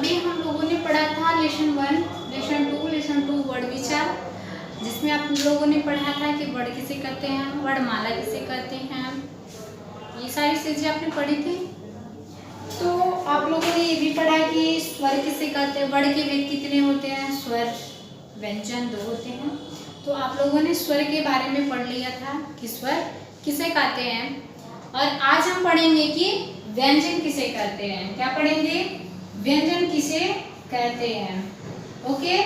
अभी हम लोगों ने पढ़ा था लेसन 1, लेसन 2 वर्ड विचार, जिसमें आप लोगों ने पढ़ा था कि वर्ड किसे कहते हैं, वर्णमाला किसे कहते हैं, ये सारी चीज़ें आपने पढ़ी थी। तो आप लोगों ने ये भी पढ़ा कि स्वर किसे कहते हैं, वर्ड के वेद कितने होते हैं, स्वर व्यंजन 2 होते हैं। तो आप लोगों ने स्वर के बारे में पढ़ लिया था कि स्वर किसे कहते हैं, और आज हम पढ़ेंगे कि व्यंजन किसे कहते हैं। क्या पढ़ेंगे? व्यंजन किसे कहते हैं। ओके,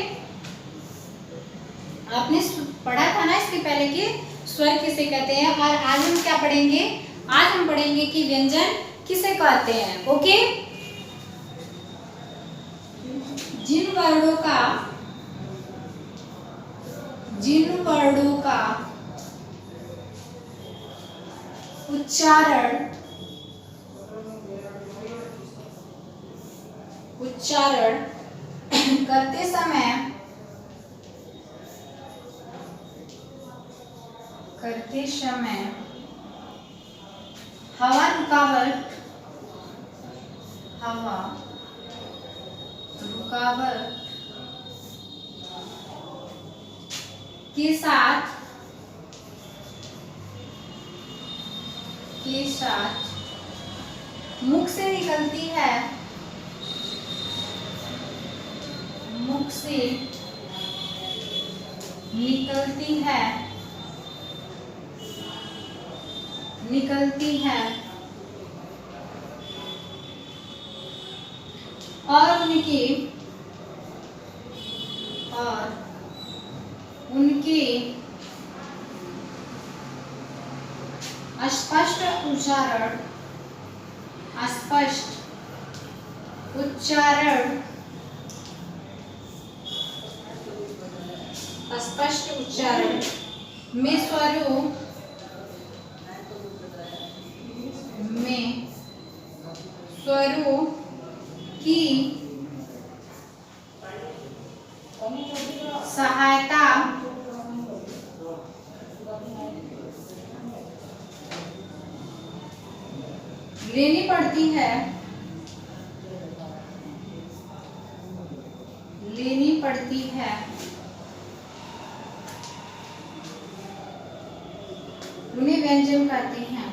आपने पढ़ा था ना इसके पहले कि स्वर किसे कहते हैं, और आज हम क्या पढ़ेंगे? आज हम पढ़ेंगे कि व्यंजन किसे कहते हैं। ओके, जिन वर्णों का उच्चारण करते समय हवा रुकावट के साथ मुख से निकलती है और उनके स्पष्ट उच्चारण में स्वरों की सहायता लेनी पड़ती है।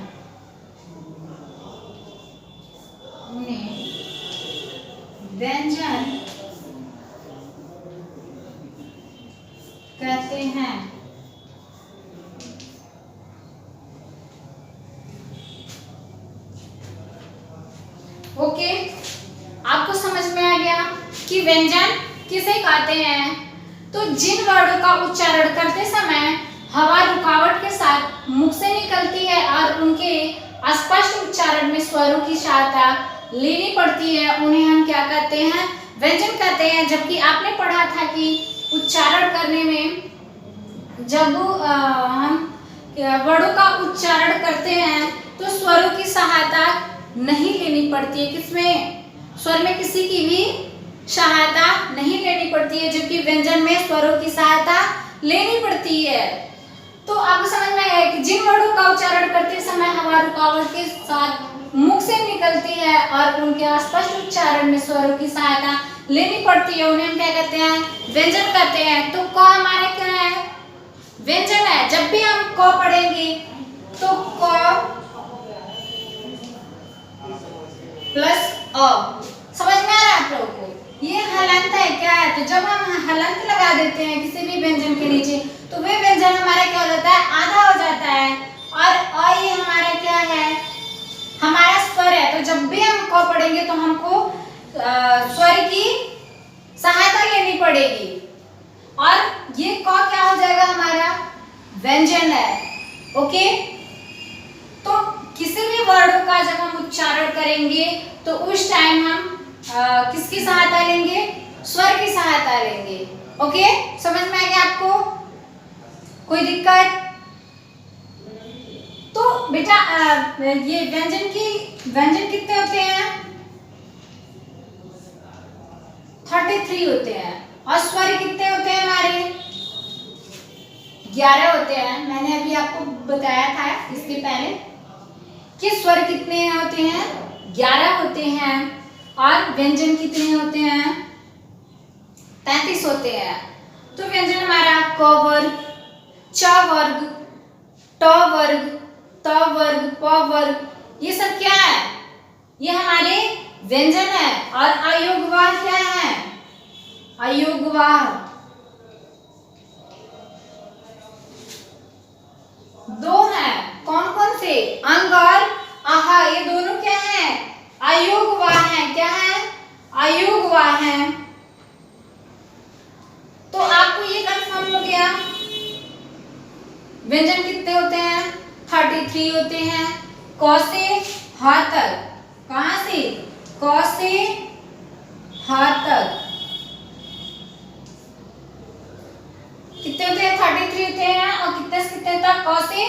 उन्हें व्यंजन कहते हैं। ओके, आपको समझ में आ गया कि व्यंजन किसे कहते हैं। तो जिन वर्णों का उच्चारण करते समय हवा रुकावट के साथ मुख से निकलती है और उनके स्पष्ट उच्चारण में स्वरों की सहायता लेनी पड़ती है, उन्हें हम क्या कहते हैं? व्यंजन कहते हैं। जबकि आपने पढ़ा था कि उच्चारण करने में जब हम वर्णों का उच्चारण करते हैं तो स्वरों की सहायता नहीं लेनी पड़ती है। किसमें? स्वर में किसी की भी सहायता नहीं लेनी पड़ती है, जबकि व्यंजन में स्वरों की सहायता लेनी पड़ती है। तो आपको समझ में आया कि जिन वर्णों का उच्चारण करते समय हवा रुकावट के साथ मुख से निकलती है और उनके स्पष्ट उच्चारण में स्वरों की सहायता लेनी पड़ती है, उन्हें हम क्या कहते हैं? व्यंजन कहते हैं। तो क हमारे क्या है? व्यंजन है। जब भी हम क पढ़ेंगे तो क प्लस अ, समझ में आ रहा है आप लोगों को? ये हलंत है। क्या है? तो जब हम हलंत लगा देते हैं किसी भी व्यंजन के नीचे तो वे व्यंजन हमारा क्या हो जाता है? आधा हो जाता है। और अ ये हमारा क्या है? हमारा स्वर है। तो जब भी हम क पढ़ेंगे तो हमको स्वर की सहायता लेनी पड़ेगी, और ये क क्या हो जाएगा? हमारा व्यंजन है। ओके, तो किसी भी वर्ड का जब हम उच्चारण करेंगे तो उस टाइम हम किसकी सहायता लेंगे? स्वर की सहायता लेंगे। ओके, समझ में आ गया आपको? कोई दिक्कत? तो बेटा ये व्यंजन कितने होते हैं? 33 होते हैं। और स्वर कितने होते हैं हमारे? 11 होते हैं। मैंने अभी आपको बताया था इसके पहले कि स्वर कितने होते हैं? 11 होते हैं। और व्यंजन कितने होते हैं? 33 होते हैं। तो व्यंजन हमारा क वर्ग, च वर्ग, ट वर्ग, त वर्ग, प वर्ग, ये सब क्या है? ये हमारे व्यंजन है। और अयोगवाह क्या है? अयोगवाह दो है। कौन कौन से? अंग और आहा, ये दोनों क्या है? अयोगवाह है। क्या है? अयोगवाह है। तो आपको ये कंफर्म हो गया व्यंजन कितने होते हैं? 33 होते हैं। क से ह तक। कहां से? क से ह तक कितने होते हैं? 33 होते हैं। और कितने से कितने तक? क से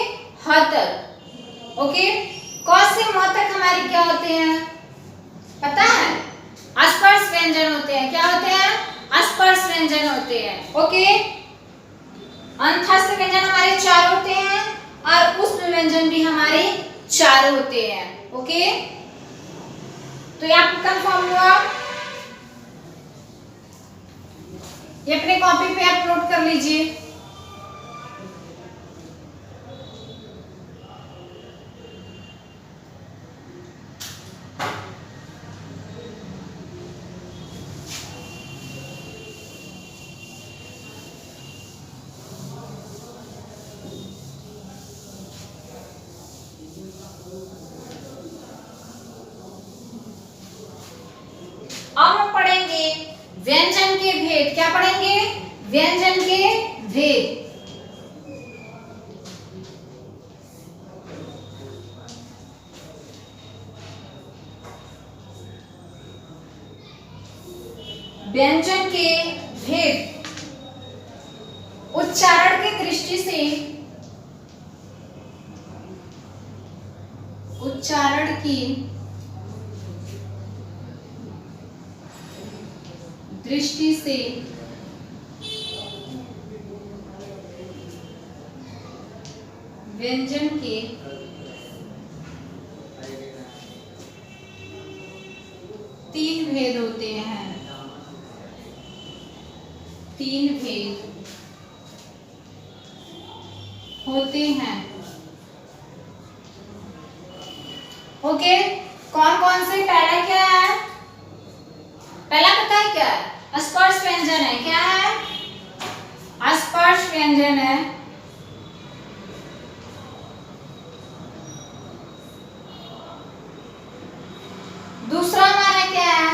ह तक। ओके, क से म तक हमारे क्या होते हैं पता है? अस्पर्श व्यंजन होते हैं। क्या होते हैं? अस्पर्श व्यंजन होते हैं। ओके, अंतस्थ व्यंजन हमारे 4 होते हैं और उष्ण व्यंजन भी हमारे 4 होते हैं। ओके, तो ये आपको कंफर्म हुआ। ये अपने कॉपी पे आप नोट कर लीजिए। अब हम पढ़ेंगे व्यंजन के भेद। क्या पढ़ेंगे? व्यंजन के भेद। व्यंजन के भेद उच्चारण की दृष्टि से, उच्चारण की दृष्टि से व्यंजन के 3 भेद होते हैं। 3 भेद होते हैं। ओके, कौन कौन से? पहला क्या है? पहला पता है क्या है? स्पर्श व्यंजन है। क्या है? स्पर्श व्यंजन है। दूसरा हमारा क्या है?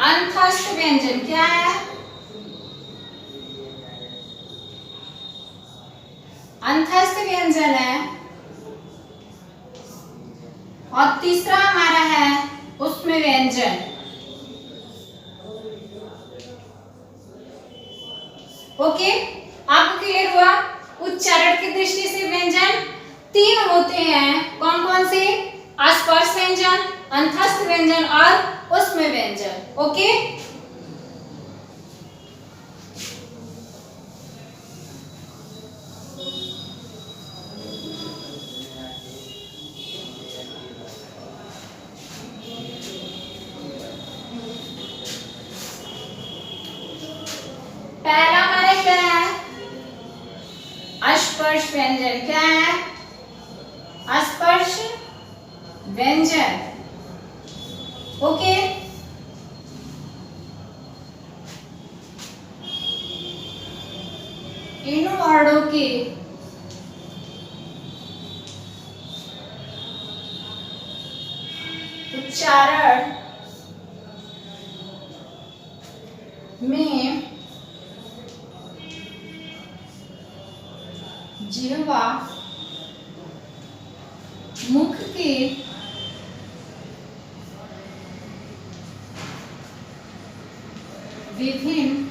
अंतस्थ व्यंजन। क्या है? अंतस्थ व्यंजन है। और तीसरा हमारा है उष्ण व्यंजन। ओके, आपको क्लियर हुआ? उच्चारण की दृष्टि से व्यंजन 3 होते हैं। कौन कौन से? स्पर्श व्यंजन, अंतस्थ व्यंजन और उष्ण व्यंजन। ओके, पहला हमारा क्या है? स्पर्श व्यंजन। क्या है? स्पर्श व्यंजन। ओके, इन वर्णों के उच्चारण में जिह्वा मुख के विभिन्न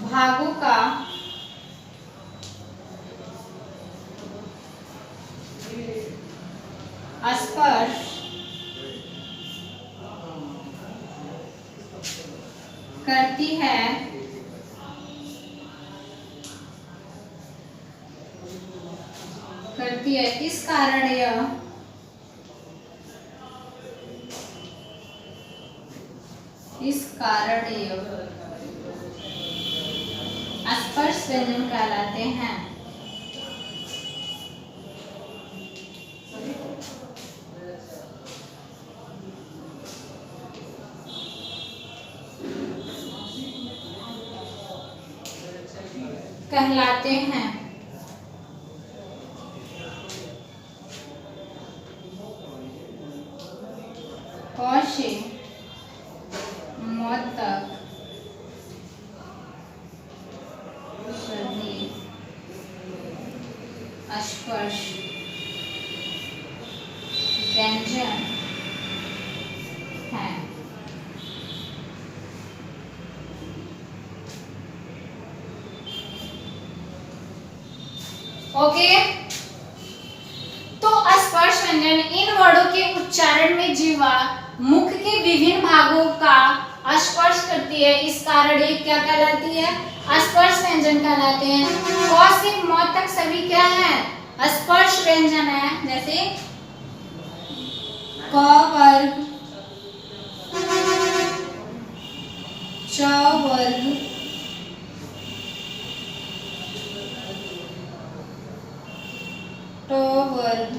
भागों का स्पर्श करती है, इस इस कारण यह स्पर्श व्यंजन कहलाते हैं। क से म तक सभी स्पर्श व्यंजन हैं। ओके, तो स्पर्श व्यंजन इन वर्णों के उच्चारण में जीवा मुख के विभिन्न भागों का स्पर्श करती है, इस कारण ये क्या कहलाती है? स्पर्श व्यंजन कहलाते हैं। क से म तक सभी क्या है? स्पर्श व्यंजन है। जैसे क वर्ग, च वर्ग, ट वर्ग,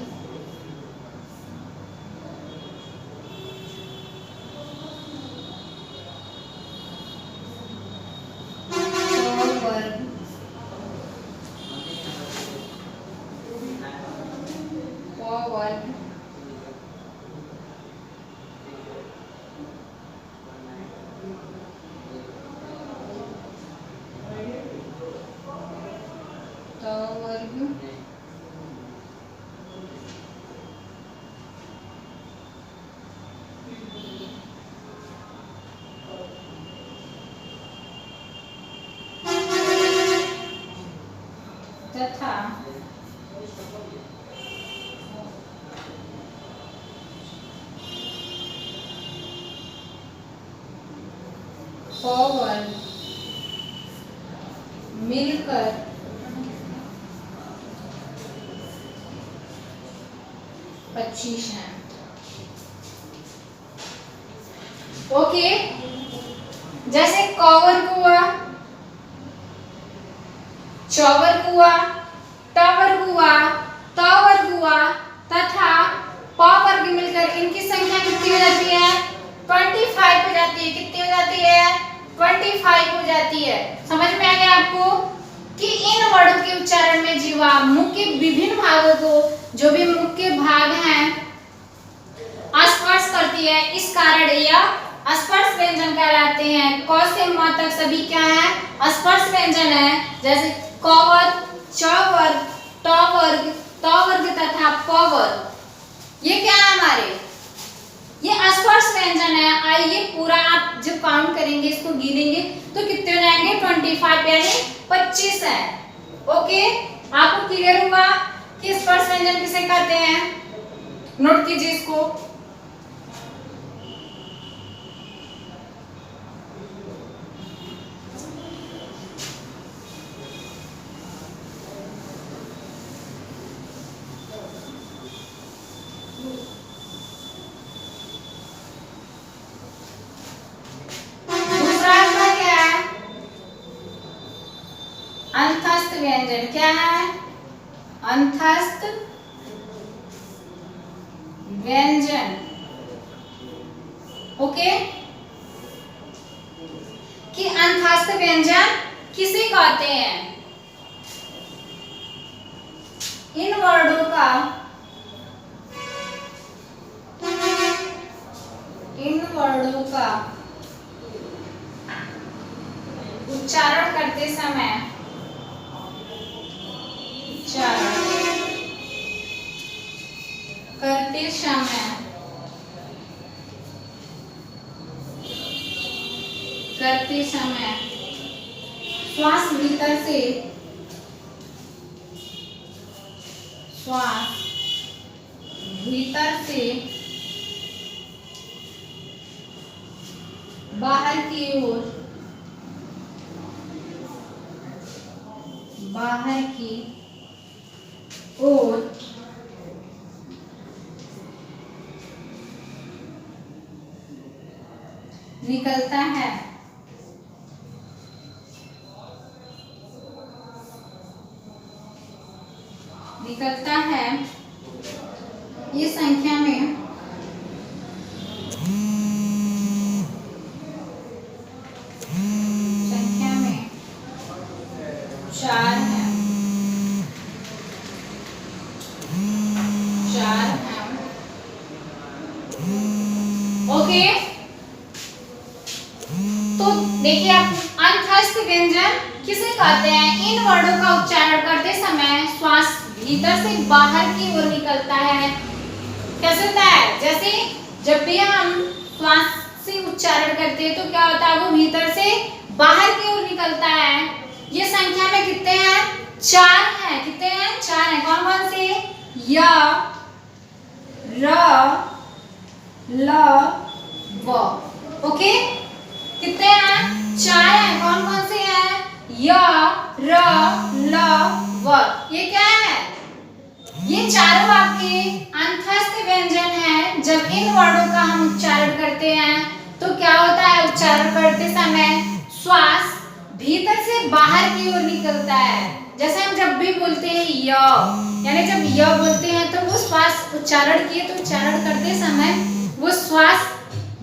तथा प वर्ग मिलकर 25 है। ओके, जैसे क वर्ग हुआ, च वर्ग हुआ, ट वर्ग हुआ, त वर्ग हुआ तथा प वर्ग मिलकर इनकी संख्या कितनी हो जाती है? 25 हो जाती है। कितनी हो जाती है? 25 हो जाती है। समझ में आ गया आपको कि इन वर्णों के उच्चारण में जीवा मुख के विभिन्न भागों को, जो भी मुख के भाग हैं, स्पर्श करती है, इस कारण यह स्पर्श व्यंजन कहलाते हैं। क से म तक सभी क्या है? स्पर्श व्यंजन है। जैसे क वर्ग, च वर्ग, ट वर्ग, त वर्ग तथा प वर्ग, ये क्या है हमारे? ये स्पर्श व्यंजन है। आइए पूरा आप जब काउंट करेंगे, इसको गिनेंगे तो कितने हो जाएंगे? 25 यानी 25 है। ओके, आपको क्लियर हुआ कि स्पर्श व्यंजन किसे कहते हैं? नोट कीजिए इसको। अंतस्थ व्यंजन क्या है? अंतस्थ व्यंजन। ओके, कि अंतस्थ व्यंजन किसे कहते हैं? इन वर्णों का उच्चारण करते समय श्वास भीतर से बाहर की ओर निकलता है। निकलता है ये संख्या में चार है। ओके, तो देखिए आप अंतस्थ व्यंजन किसे कहते हैं? इन वर्णों का उच्चारण करते समय श्वास भीतर से बाहर की ओर निकलता है। कैसे होता है? जैसे जब भी हम श्वास से उच्चारण करते हैं तो क्या होता है? वो भीतर से बाहर की ओर निकलता है। ये संख्या में कितने हैं? 4 हैं। कितने हैं? 4 हैं। कौन कौन से? य, र, ल, व। ओके, कितने हैं? 4 हैं। कौन कौन से हैं? य, र, ल, व। ये क्या है? ये चारों आपके अंतस्थ व्यंजन हैं। जब इन वर्णों का हम उच्चारण करते हैं तो क्या होता है? उच्चारण करते समय श्वास भीतर से बाहर की ओर निकलता है। जैसे हम जब भी बोलते हैं य, यानी जब य बोलते हैं तो वो श्वास उच्चारण किए तो उच्चारण करते समय वो श्वास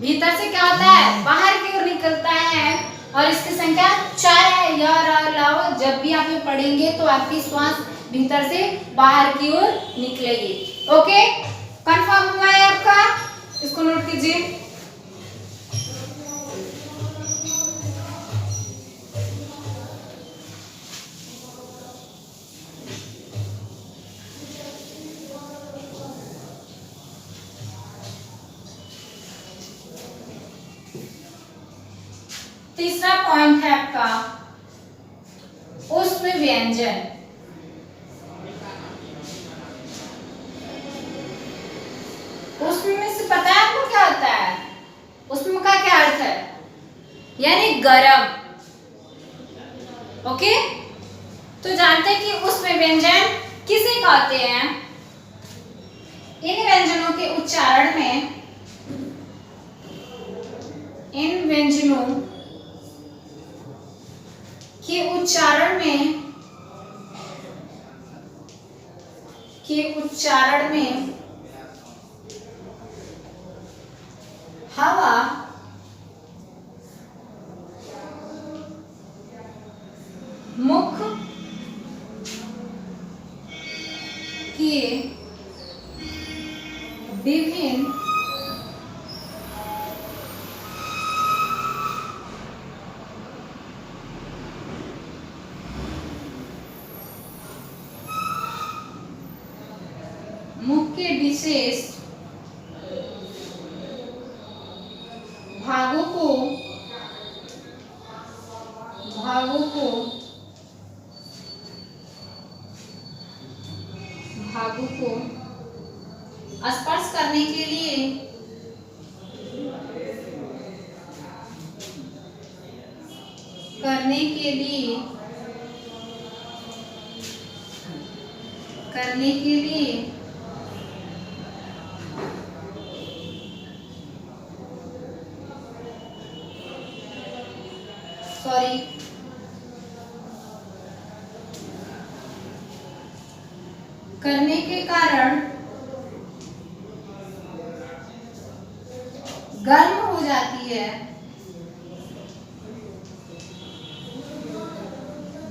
भीतर से क्या होता है? बाहर की ओर निकलता है। और इसकी संख्या 4 है। य, र, ल। जब भी आप ये पढ़ेंगे तो आपकी श्वास भीतर से बाहर की ओर निकलेगी। ओके, कंफर्म हुआ है आपका? इसको नोट कीजिए। तीसरा पॉइंट है आपका ऊष्म व्यंजन। ऊष्म में से पता है आपको क्या होता है? ऊष्म का क्या अर्थ है? यानी गरम। ओके, तो जानते हैं कि ऊष्म व्यंजन किसे कहते हैं? इन व्यंजनों के उच्चारण में इन व्यंजनों के उच्चारण में हवा मुख के विभिन्न मुख के विशेष भागों को स्पर्श करने के लिए करने के कारण गर्म हो जाती है।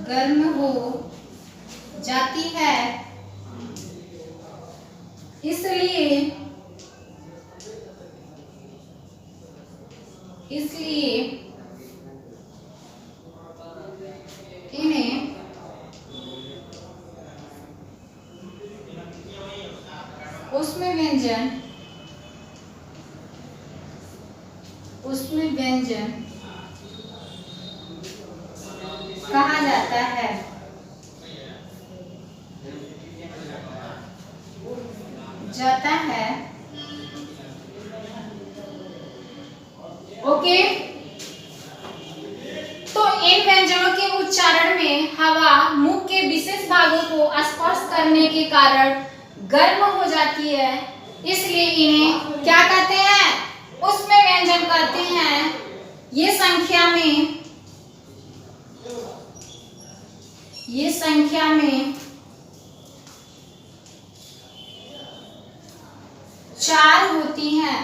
गर्म हो जाती है, इसलिए इन्हें ऊष्म व्यंजन कहा जाता है। ओके, तो इन व्यंजनों के उच्चारण में हवा मुख के विशेष भागों को स्पर्श करने के कारण गर्म हो जाती है, इसलिए इन्हें क्या कहते हैं? ऊष्म व्यंजन कहते हैं। ये संख्या में 4 होती हैं,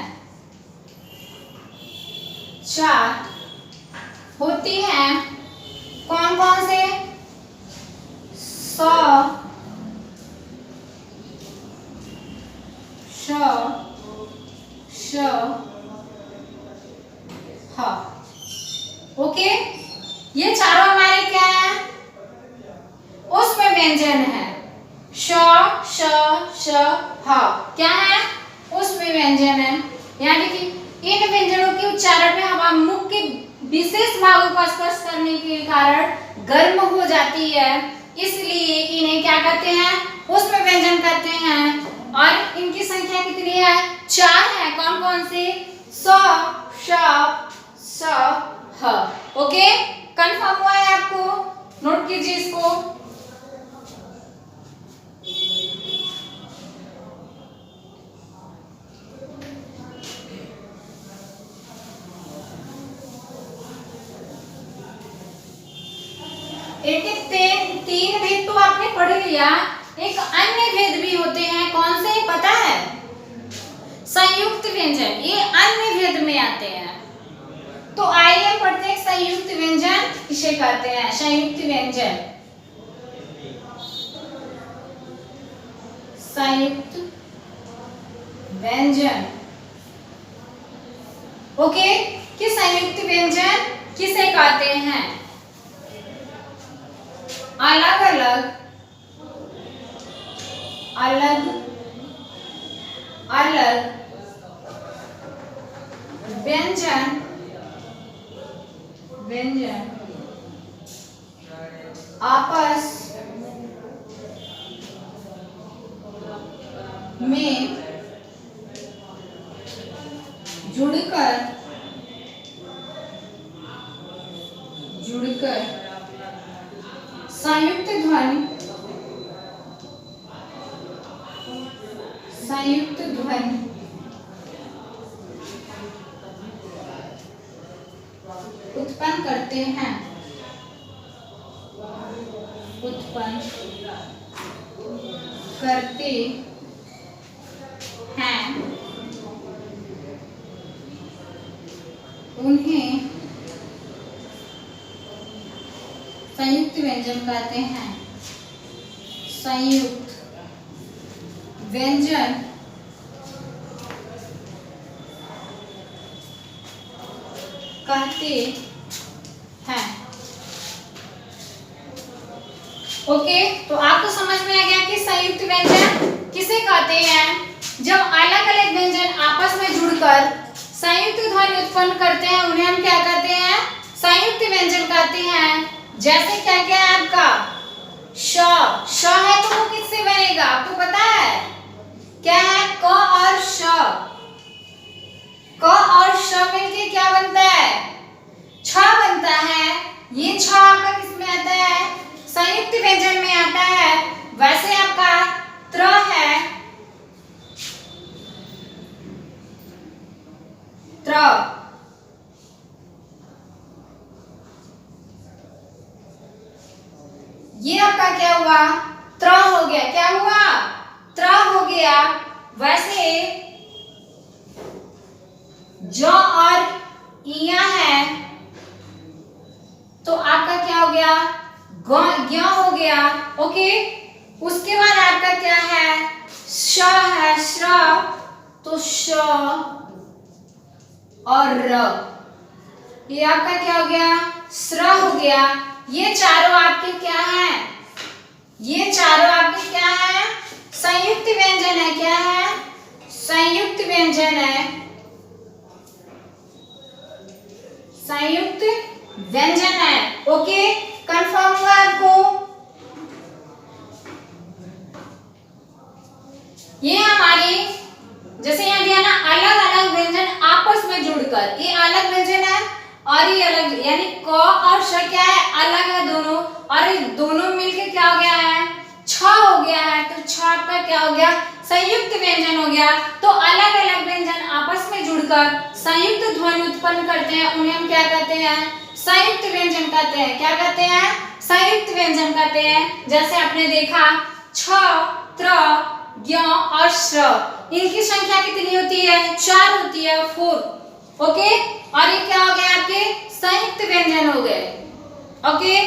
4 होती हैं। कौन कौन से? 100, 100, हाँ। ओके, ये चारों हमारे क्या है? उसमें व्यंजन है। श, श, श, ह क्या है? उसमें व्यंजन है। यानी कि इन व्यंजनों के उच्चारण में हवा मुख के विशेष भागों को स्पर्श करने के कारण गर्म हो जाती है, इसलिए इन्हें क्या कहते हैं? उसमें व्यंजन कहते हैं। और इनकी संख्या कितनी है? 4 है। कौन कौन से? स, श, स, ह। ओके, कंफर्म हुआ है आपको? नोट कीजिए इसको। तीन भेद तो आपने पढ़ लिया, एक अन्य भेद भी होते हैं। कौन से? पता है? संयुक्त व्यंजन, ये अन्य भेद में आते हैं। तो आइए पढ़ते हैं संयुक्त व्यंजन किसे कहते हैं। संयुक्त व्यंजन, संयुक्त व्यंजन। ओके, कि संयुक्त व्यंजन किसे कहते हैं? अलग अलग व्यंजन आपस में जुड़कर संयुक्त ध्वनि उत्पन्न करते हैं, उन्हें संयुक्त व्यंजन कहते हैं। संयुक्त व्यंजन कहते हैं। ओके, तो आपको समझ में आ गया कि संयुक्त व्यंजन किसे कहते हैं? जब अलग अलग व्यंजन आपस में जुड़कर संयुक्त ध्वनि उत्पन्न करते हैं, उन्हें हम क्या कहते हैं? संयुक्त व्यंजन कहते हैं। जैसे क्या क्या है आपका? श, श है तो वो किससे बनेगा? आपको पता है क्या है? क और श, क और श मिलके क्या बनता है? छ बनता है। ये छ आपका किस में आता है? संयुक्त व्यंजन में आता है। वैसे आपका त्र है, त्र, ये आपका क्या हुआ? त्र हो गया। क्या हुआ? त्र हो गया। वैसे ज और इया है तो आपका क्या हो गया? ज्ञ हो गया। ओके, उसके बाद आपका क्या है? श है, श्र, तो श और र, ये आपका क्या हो गया? स्र हो गया। ये चारों आपके क्या हैं? ये चारों आपके क्या हैं? संयुक्त व्यंजन है। क्या है? संयुक्त व्यंजन है। संयुक्त व्यंजन है। ओके, कंफर्म हुआ आपको? ये हमारे जैसे यहाँ दिया ना, अलग अलग व्यंजन आपस में जुड़कर, ये अलग व्यंजन है और ये अलग, यानी क और श क्या है? अलग है दोनों, और ये दोनों मिलके क्या हो गया है? छ हो गया है। तो छ आपका क्या हो गया? संयुक्त व्यंजन हो गया। तो अलग अलग व्यंजन आपस में जुड़कर संयुक्त ध्वनि उत्पन्न करते हैं, उन्हें हम क्या कहते हैं? संयुक्त व्यंजन कहते हैं। क्या कहते हैं? संयुक्त व्यंजन कहते हैं। जैसे आपने देखा छ, त्र, ज्ञ और श्र, इनकी संख्या कितनी होती है? 4 होती है, 4। ओके, और ये क्या हो गया? आपके संयुक्त व्यंजन हो गए। ओके,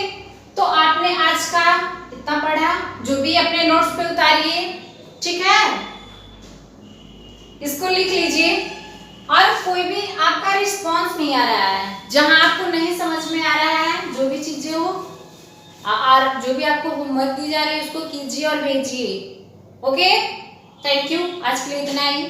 तो आपने आज का इतना पढ़ा, जो भी अपने नोट्स पे उतारिए, ठीक है, इसको लिख लीजिए। और कोई भी आपका रिस्पॉन्स नहीं आ रहा है, जहां आपको नहीं समझ में आ रहा है, जो भी चीजें हो और जो भी आपको होमवर्क दी जा रही है उसको कीजिए और भेजिए। ओके, थैंक यू, आज के लिए इतना ही।